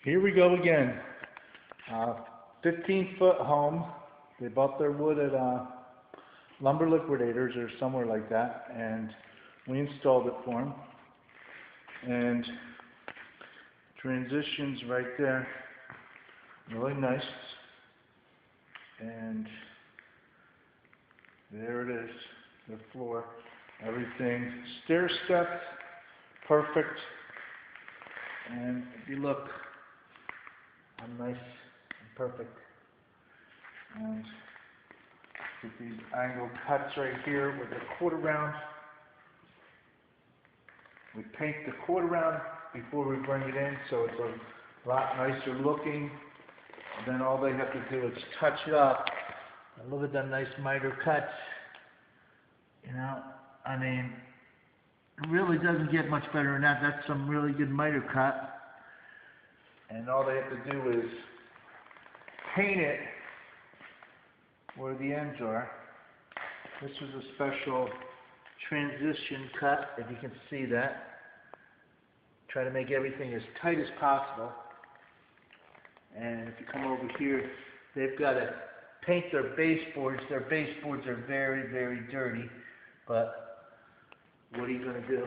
Here we go again. 15-foot home. They bought their wood at Lumber Liquidators or somewhere like that, and we installed it for them. And transitions right there, really nice. And there it is, the floor, everything stair stepped, perfect. And if you look, how nice and perfect. And with these angle cuts right here with the quarter round. We paint the quarter round before we bring it in, so it's a lot nicer looking. And then all they have to do is touch it up. And look at that nice miter cut. You know, I mean, it really doesn't get much better than that. That's some really good miter cut. And all they have to do is paint it where the ends are. This was a special transition cut, if you can see that. Try to make everything as tight as possible. And if you come over here, they've got to paint their baseboards. Their baseboards are very, very dirty, but what are you going to do?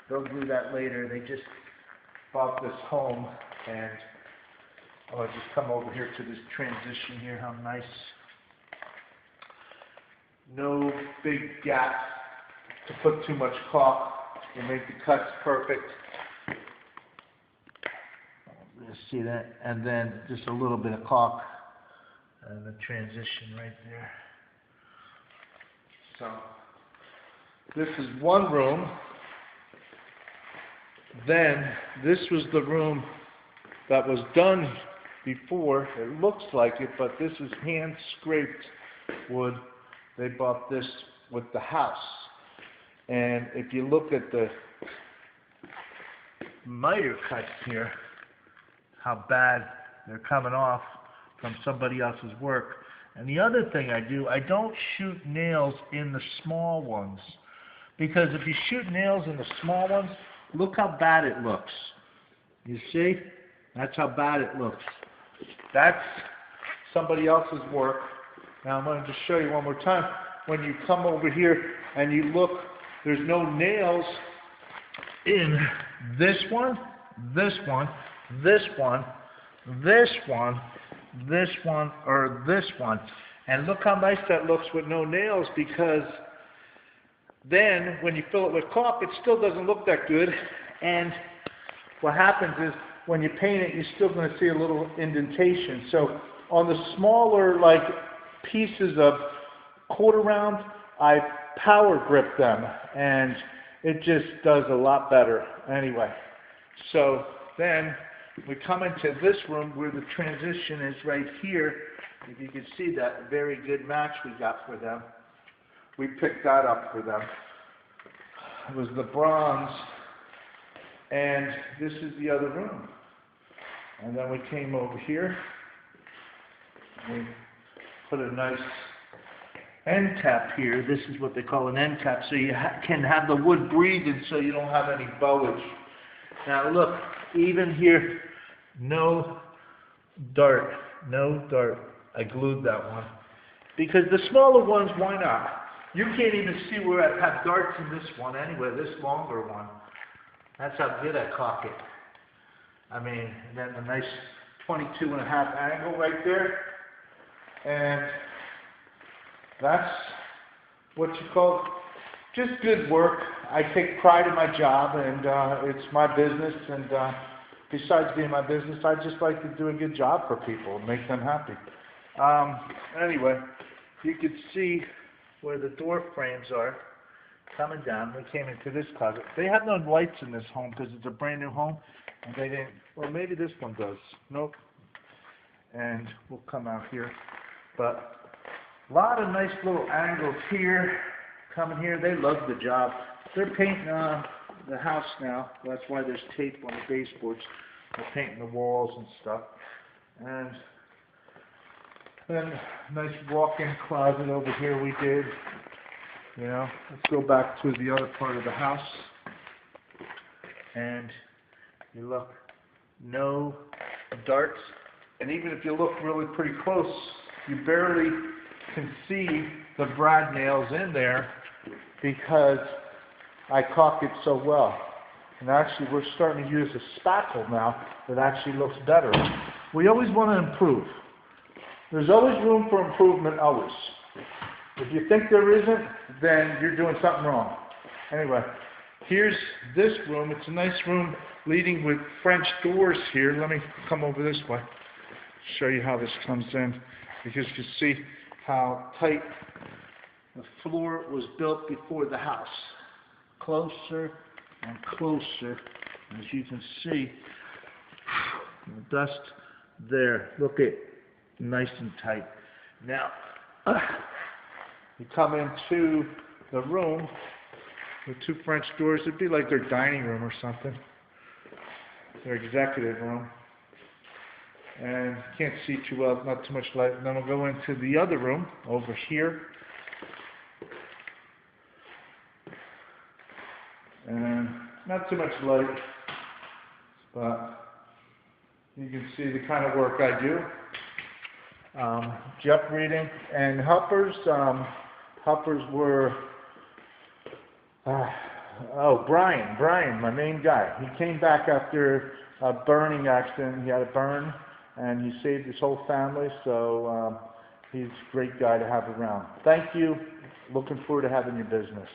They'll do that later. They just bought this home, and I'll just come over here to this transition here. How nice. No big gaps to put too much caulk. You make the cuts perfect. You see that? And then just a little bit of caulk and the transition right there. So this is one room. Then this was the room that was done before. It looks like it, but this is hand scraped wood. They bought this with the house. And if you look at the miter cuts here, how bad they're coming off from somebody else's work. And the other thing I do, I don't shoot nails in the small ones. Because if you shoot nails in the small ones, look how bad it looks. You see? That's how bad it looks. That's somebody else's work. Now I'm going to just show you one more time. When you come over here and you look, there's no nails in this one, this one, this one, this one, this one, or this one. And look how nice that looks with no nails, because then when you fill it with caulk, it still doesn't look that good. And what happens is when you paint it, you're still going to see a little indentation. So on the smaller pieces of quarter round, I power grip them, and it just does a lot better anyway. So then we come into this room where the transition is right here. If you can see that, a very good match we got for them. We picked that up for them. It was the bronze, and this is the other room. And then we came over here. We put a nice end cap here. This is what they call an end cap, so you can have the wood breathing, so you don't have any bowage. Now look, even here, no dart, no dart. I glued that one. Because the smaller ones, why not? You can't even see where I have darts in this one anyway, this longer one. That's how good I caulk it. I mean, and then a nice 22.5 angle right there. And that's what you call just good work. I take pride in my job, and it's my business. And besides being my business, I just like to do a good job for people and make them happy. Anyway, you could see where the door frames are coming down. We came into this closet. They have no lights in this home because it's a brand new home, and they didn't. Well, maybe this one does. Nope. And we'll come out here, but a lot of nice little angles here, coming here. They love the job. They're painting the house now. That's why there's tape on the baseboards. They're painting the walls and stuff. And then nice walk-in closet over here we did. You know, let's go back to the other part of the house. And you look, no darts. And even if you look really pretty close, you barely can see the brad nails in there because I caulk it so well. And actually, we're starting to use a spackle now that actually looks better. We always want to improve. There's always room for improvement, always. If you think there isn't, then you're doing something wrong. Anyway, here's this room. It's a nice room leading with French doors here. Let me come over this way, show you how this comes in, because you see how tight the floor was built before the house. Closer and closer, as you can see, the dust there. Look at nice and tight. Now, you come into the room with two French doors. It'd be like their dining room or something, their executive room. And you can't see too well, not too much light. And then we'll go into the other room over here. And not too much light, but you can see the kind of work I do. Jeff reading and helpers. Helpers were Brian, my main guy. He came back after a burning accident. He had a burn, and he saved his whole family. So he's a great guy to have around. Thank you. Looking forward to having your business.